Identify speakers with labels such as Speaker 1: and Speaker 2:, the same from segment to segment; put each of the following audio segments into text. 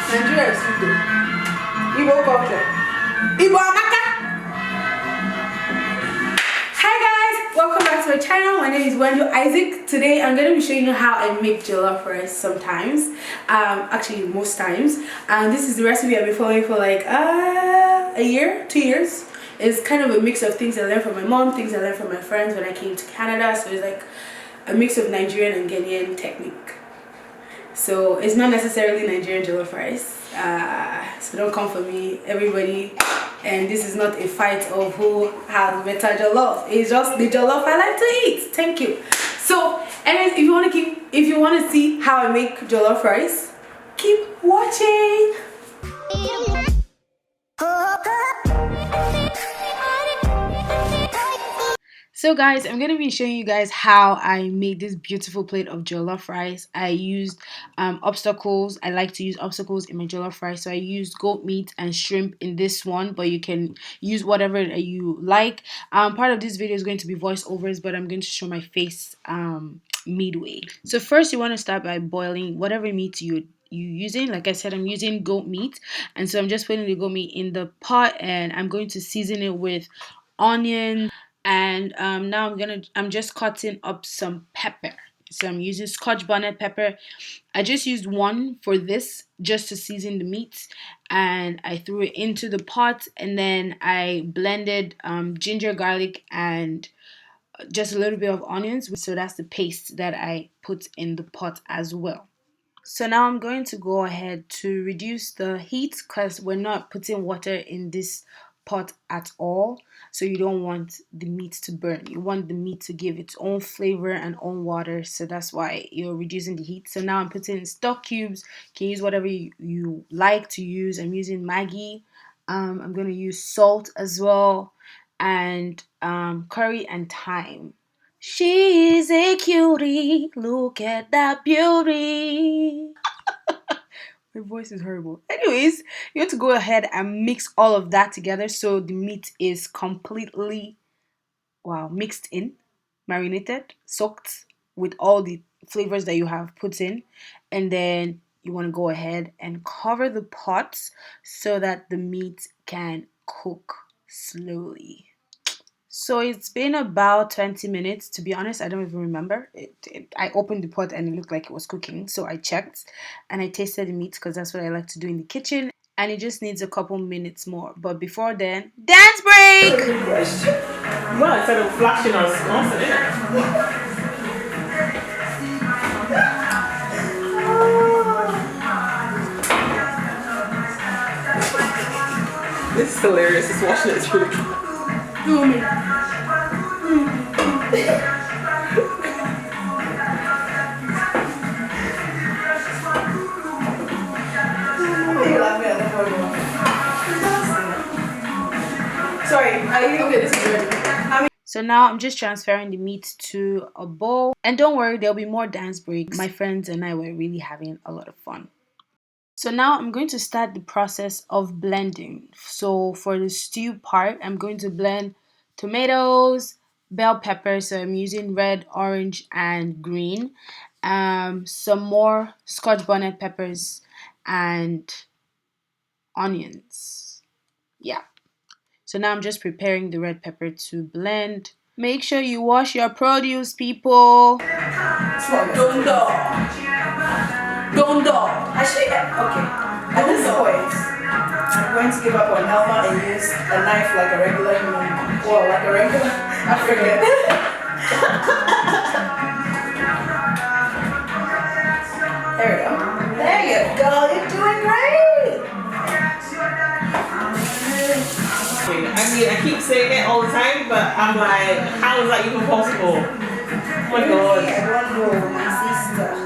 Speaker 1: Nigeria is food though. Igbo culture. Igbo Amaka. Hi guys, welcome back to my channel. My name is Wendu Isaac. Today I'm going to be showing you how I make jollof rice sometimes. Actually most times. And this is the recipe I've been following for like a year, 2 years. It's kind of a mix of things I learned from my mom, things I learned from my friends when I came to Canada. So it's like a mix of Nigerian and Ghanaian technique. So it's not necessarily Nigerian jollof rice. So don't come for me, everybody. And this is not a fight of who has better jollof. It's just the jollof I like to eat. Thank you. So, anyways, if you want to see how I make jollof rice, keep watching. So guys, I'm going to be showing you guys how I made this beautiful plate of jollof rice. I used obstacles. I like to use obstacles in my jollof rice. So I used goat meat and shrimp in this one, but you can use whatever you like. Part of this video is going to be voiceovers, but I'm going to show my face midway. So first you want to start by boiling whatever meat you using. Like I said, I'm using goat meat, and so I'm just putting the goat meat in the pot, and I'm going to season it with onion. And now I'm just cutting up some pepper. So I'm using Scotch bonnet pepper. I just used one for this just to season the meat, and I threw it into the pot, and then I blended ginger, garlic, and just a little bit of onions. So that's the paste that I put in the pot as well. So now I'm going to go ahead to reduce the heat because we're not putting water in this pot at all. So you don't want the meat to burn. You want the meat to give its own flavor and own water. So that's why you're reducing the heat. So now I'm putting in stock cubes. You can use whatever you like to use. I'm using Maggi. I'm going to use salt as well. And curry and thyme. She's a cutie. Look at that beauty. My voice is horrible. Anyways, you have to go ahead and mix all of that together so the meat is completely, mixed in, marinated, soaked with all the flavors that you have put in. And then you want to go ahead and cover the pot so that the meat can cook slowly. So it's been about 20 minutes. To be honest, I don't even remember. I opened the pot and it looked like it was cooking. So I checked and I tasted the meat because that's what I like to do in the kitchen. And it just needs a couple minutes more. But before then, dance break!
Speaker 2: Well, instead of flashing our sconce, this is hilarious. Just watching it through.
Speaker 1: Do me. Sorry, okay, this is ready. So now I'm just transferring the meat to a bowl. And don't worry, there'll be more dance breaks. My friends and I were really having a lot of fun. So now I'm going to start the process of blending. So for the stew part, I'm going to blend tomatoes, bell pepper. So I'm using red, orange, and green. Some more Scotch bonnet peppers and onions. Yeah. So now I'm just preparing the red pepper to blend. Make sure you wash your produce, people. Don't do. Actually, okay. At this point, I'm going to give up on Elma and use a knife like a regular human. Well, like a regular African. There we go. There you go. You're doing great.
Speaker 2: I mean, I keep saying it all the time, but I'm like, how is that even possible? Oh my god.
Speaker 1: I don't know, my sister.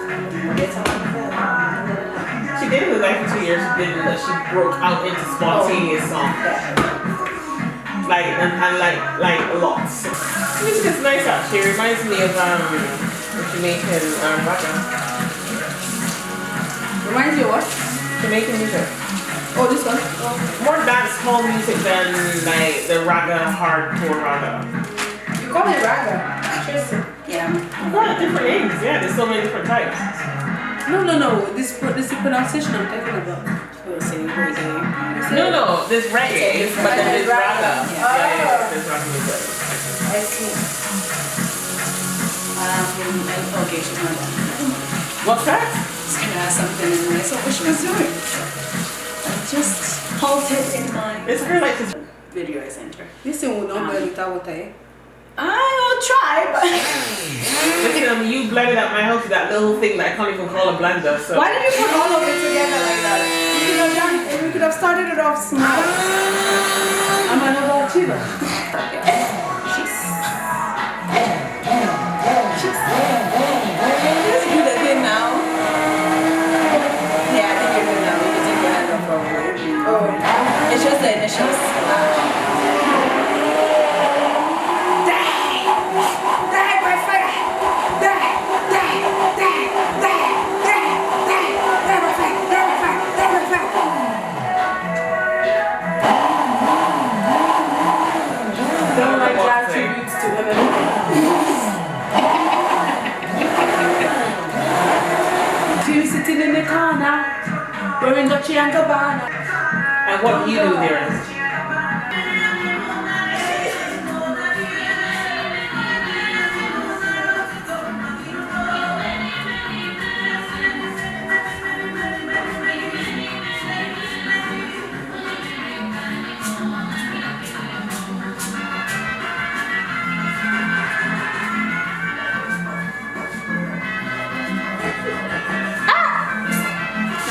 Speaker 2: She did it with like for 2 years. She did it, but she broke out into spontaneous songs. Like and like a lot. Music is nice actually. It reminds me of the Jamaican raga.
Speaker 1: Reminds you of what?
Speaker 2: Jamaican music.
Speaker 1: Oh, this one?
Speaker 2: More dance hall music than like the raga, hardcore raga.
Speaker 1: You call it raga? Interesting. Yeah.
Speaker 2: Yeah, different names. Yeah, there's so many different types.
Speaker 1: No. This is the pronunciation I'm talking about.
Speaker 3: We'll say reggae.
Speaker 2: No, no, there's reggae, but then there's raga. Yeah, there's raga music.
Speaker 3: I see. Okay, she's not done.
Speaker 2: What's that?
Speaker 3: Just gonna ask something in there. So what she was doing? I just halted in my
Speaker 2: It's her like this.
Speaker 3: video I sent her.
Speaker 4: Listen, we don't blend without water.
Speaker 3: I will try, but
Speaker 2: Listen, you blended at my house with that little thing that I can't even call a blender. So.
Speaker 4: Why did you put all of it together like that? You could have done it. We could have started it off small. I'm an overachiever.
Speaker 3: Let's do the thing now. Yeah, I think you're good now. You can take your hand off probably.
Speaker 4: Oh.
Speaker 3: It's just the initials.
Speaker 4: Die by fire. Die by fire. Die by fire.
Speaker 2: Don't like
Speaker 4: That attributes to women. Two sitting in the corner, wearing Dolce and Gabbana.
Speaker 2: And what do you do there?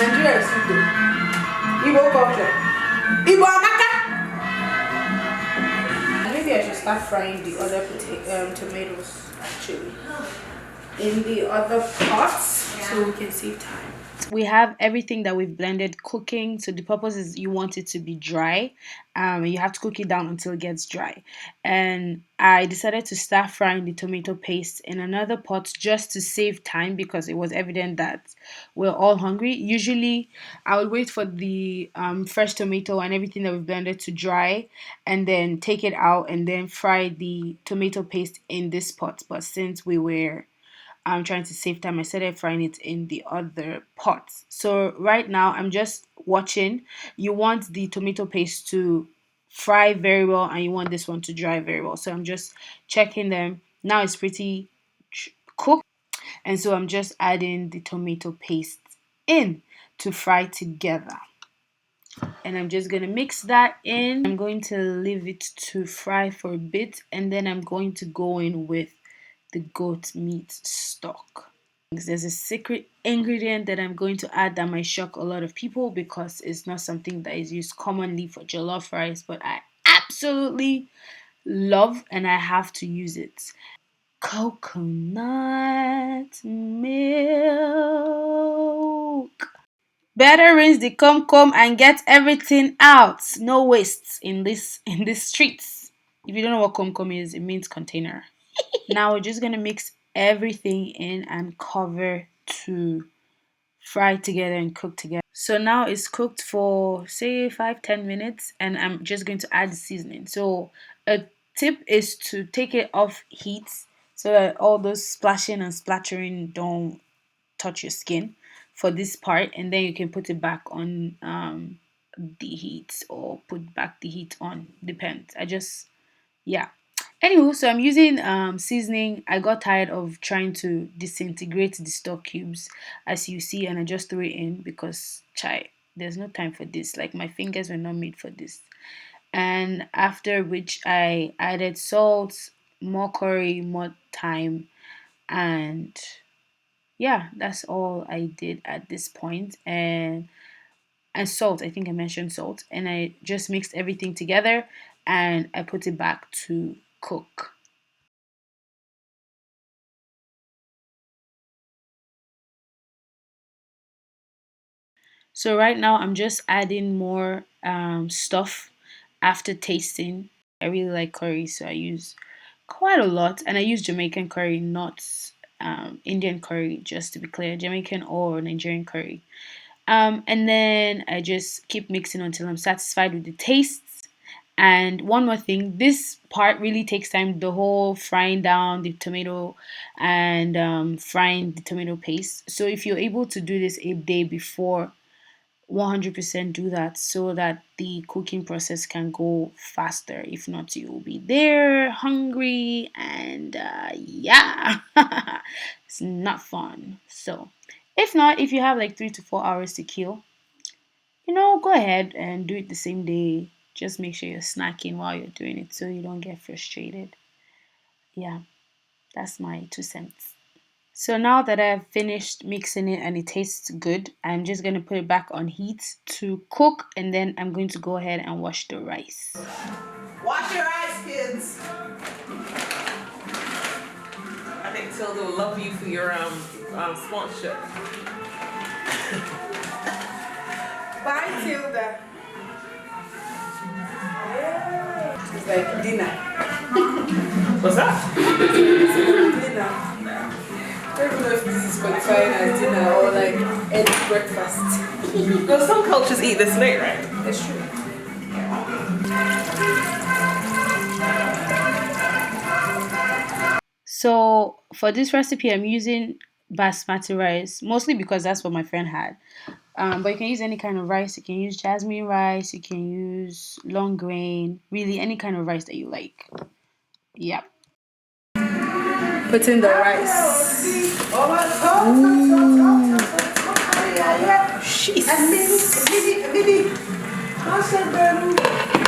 Speaker 4: Nigeria is Sudo. Igbo culture. Igbo Amaka. Maybe I should start frying the other tomatoes actually in the other pots so we can save time.
Speaker 1: We have everything that we've blended cooking. So the purpose is you want it to be dry. You have to cook it down until it gets dry. And I decided to start frying the tomato paste in another pot just to save time because it was evident that we're all hungry. Usually, I would wait for the fresh tomato and everything that we've blended to dry and then take it out and then fry the tomato paste in this pot. But since we were I'm trying to save time, I started frying it in the other pot. So right now I'm just watching. You want the tomato paste to fry very well and you want this one to dry very well. So I'm just checking them. Now it's pretty cooked. And so I'm just adding the tomato paste in to fry together. And I'm just going to mix that in. I'm going to leave it to fry for a bit and then I'm going to go in with the goat meat stock. There's a secret ingredient that I'm going to add that might shock a lot of people because it's not something that is used commonly for jollof rice, but I absolutely love and I have to use it. Coconut milk. Better rinse the cum and get everything out. No waste in this streets. If you don't know what cum is, it means container. Now we're just gonna mix everything in and cover to fry together and cook together. So now it's cooked for say 5-10 minutes and I'm just going to add the seasoning. So a tip is to take it off heat so that all those splashing and splattering don't touch your skin for this part and then you can put it back on the heat or put back the heat on, depends. Yeah. Anywho, so I'm using seasoning. I got tired of trying to disintegrate the stock cubes, as you see, and I just threw it in because there's no time for this. Like my fingers were not made for this. And after which I added salt, more curry, more thyme, and yeah, that's all I did at this point. And salt, I think I mentioned salt, and I just mixed everything together and I put it back to cook. So right now I'm just adding more stuff after tasting. I really like curry, so I use quite a lot, and I use Jamaican curry, not Indian curry, just to be clear, Jamaican or Nigerian curry. And then I just keep mixing until I'm satisfied with the tastes. And one more thing, this part really takes time, the whole frying down the tomato and frying the tomato paste. So if you're able to do this a day before 100% do that so that the cooking process can go faster. If not, you'll be there hungry and yeah, it's not fun. So, if not, if you have like 3 to 4 hours to kill, go ahead and do it the same day. Just make sure you're snacking while you're doing it so you don't get frustrated. Yeah, that's my 2 cents. So now that I've finished mixing it and it tastes good, I'm just going to put it back on heat to cook and then I'm going to go ahead and wash the rice.
Speaker 2: Wash your eyes, kids. I think Tilda will love you for your sponsorship.
Speaker 4: Bye, Tilda. It's like dinner.
Speaker 2: What's that?
Speaker 4: Dinner. I don't know if this is qualifying as dinner or like early breakfast.
Speaker 2: Well, some cultures eat this late, right?
Speaker 4: It's true.
Speaker 1: So for this recipe, I'm using basmati rice, mostly because that's what my friend had. But you can use any kind of rice. You can use jasmine rice. You can use long grain. Really, any kind of rice that you like. Yep.
Speaker 4: Put in the rice. You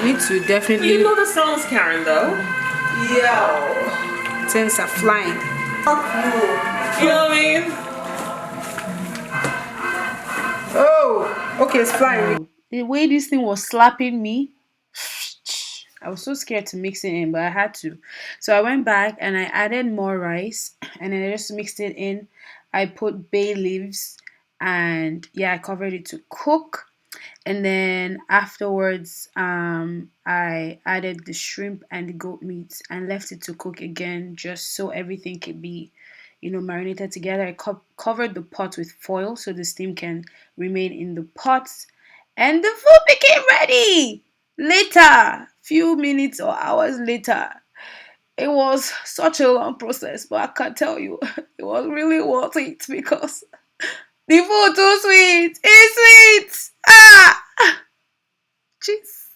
Speaker 4: need to definitely.
Speaker 2: You know the songs, Karen, though.
Speaker 4: Yeah. Things are flying.
Speaker 2: You know what I mean?
Speaker 4: Oh, okay, it's flying.
Speaker 1: The way this thing was slapping me, I was so scared to mix it in, but I had to. So I went back and I added more rice and then I just mixed it in. I put bay leaves and yeah, I covered it to cook. And then afterwards, I added the shrimp and the goat meat and left it to cook again, just so everything could be, marinated together. I covered the pot with foil so the steam can remain in the pot, and the food became ready. Later, few minutes or hours later, it was such a long process, but I can tell you, it was really worth it because the food too sweet. It's sweet. Ah, jeez.